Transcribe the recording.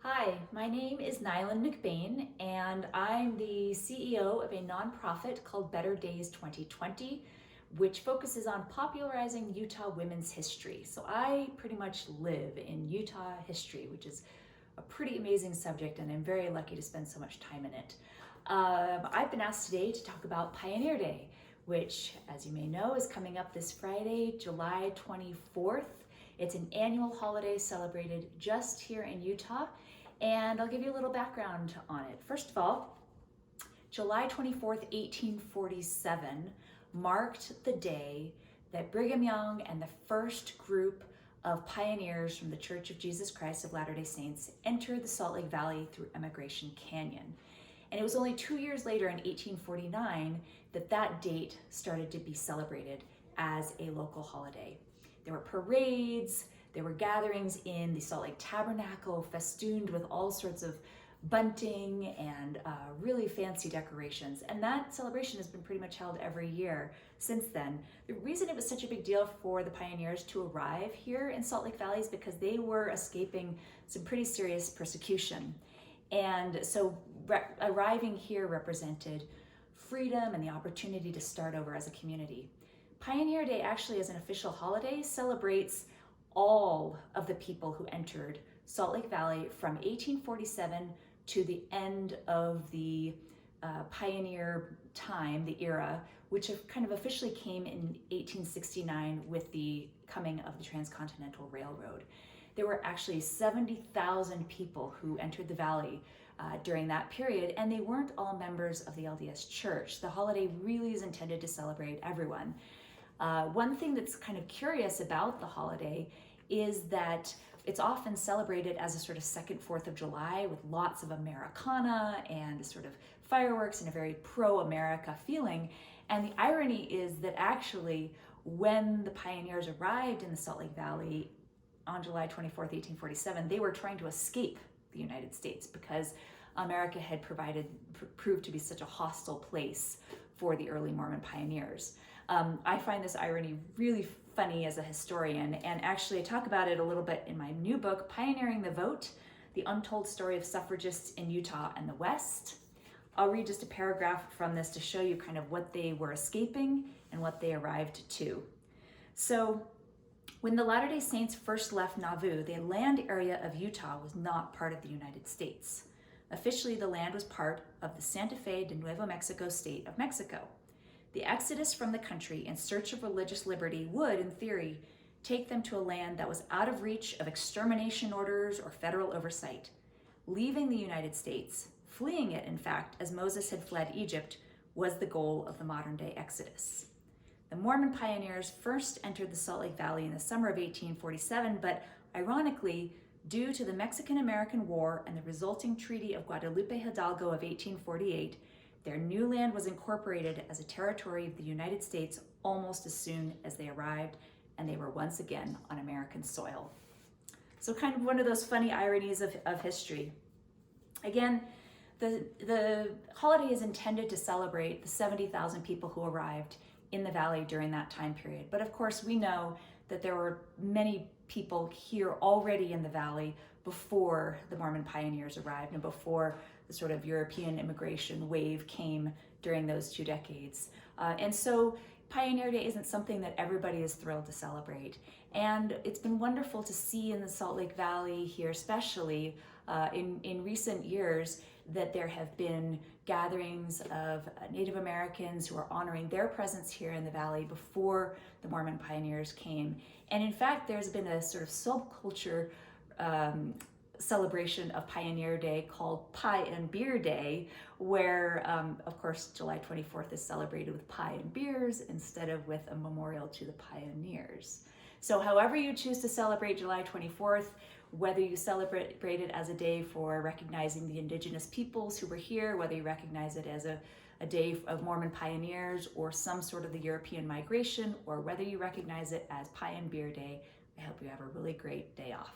Hi, my name is Neylan McBaine, and I'm the CEO of a nonprofit called Better Days 2020, which focuses on popularizing Utah women's history. So I pretty much live in Utah history, which is a pretty amazing subject, and I'm very lucky to spend so much time in it. I've been asked today to talk about Pioneer Day, which, as you may know, is coming up this Friday, July 24th. It's an annual holiday celebrated just here in Utah, and I'll give you a little background on it. First of all, July 24th, 1847 marked the day that Brigham Young and the first group of pioneers from the Church of Jesus Christ of Latter-day Saints entered the Salt Lake Valley through Emigration Canyon. And it was only 2 years later in 1849 that that date started to be celebrated as a local holiday. There were parades, there were gatherings in the Salt Lake Tabernacle festooned with all sorts of bunting and really fancy decorations. And that celebration has been pretty much held every year since then. The reason it was such a big deal for the pioneers to arrive here in Salt Lake Valley is because they were escaping some pretty serious persecution. And so arriving here represented freedom and the opportunity to start over as a community. Pioneer Day actually, as an official holiday, celebrates all of the people who entered Salt Lake Valley from 1847 to the end of the pioneer time, the era, which kind of officially came in 1869 with the coming of the Transcontinental Railroad. There were actually 70,000 people who entered the valley during that period, and they weren't all members of the LDS Church. The holiday really is intended to celebrate everyone. One thing that's kind of curious about the holiday is that it's often celebrated as a sort of second 4th of July with lots of Americana and sort of fireworks and a very pro-America feeling. And the irony is that actually when the pioneers arrived in the Salt Lake Valley on July 24th, 1847, they were trying to escape the United States because America had proved to be such a hostile place for the early Mormon pioneers. I find this irony really funny as a historian, and actually I talk about it a little bit in my new book, Pioneering the Vote, The Untold Story of Suffragists in Utah and the West. I'll read just a paragraph from this to show you kind of what they were escaping and what they arrived to. So, when the Latter-day Saints first left Nauvoo, the land area of Utah was not part of the United States. Officially, the land was part of the Santa Fe de Nuevo Mexico state of Mexico. The exodus from the country in search of religious liberty would, in theory, take them to a land that was out of reach of extermination orders or federal oversight. Leaving the United States, fleeing it, in fact, as Moses had fled Egypt, was the goal of the modern-day exodus. The Mormon pioneers first entered the Salt Lake Valley in the summer of 1847, but ironically, due to the Mexican-American War and the resulting Treaty of Guadalupe Hidalgo of 1848, their new land was incorporated as a territory of the United States almost as soon as they arrived, and they were once again on American soil. So kind of one of those funny ironies of history. Again, the holiday is intended to celebrate the 70,000 people who arrived in the valley during that time period. But of course, we know that there were many people here already in the valley before the Mormon pioneers arrived and before the sort of European immigration wave came during those 2 decades. And so Pioneer Day isn't something that everybody is thrilled to celebrate. And it's been wonderful to see in the Salt Lake Valley here, especially in recent years, that there have been gatherings of Native Americans who are honoring their presence here in the valley before the Mormon pioneers came. And in fact, there's been a sort of subculture celebration of Pioneer Day called Pie and Beer Day, where, of course, July 24th is celebrated with pie and beers instead of with a memorial to the pioneers. So however you choose to celebrate July 24th, whether you celebrate it as a day for recognizing the indigenous peoples who were here, whether you recognize it as a day of Mormon pioneers or some sort of the European migration, or whether you recognize it as Pie and Beer Day, I hope you have a really great day off.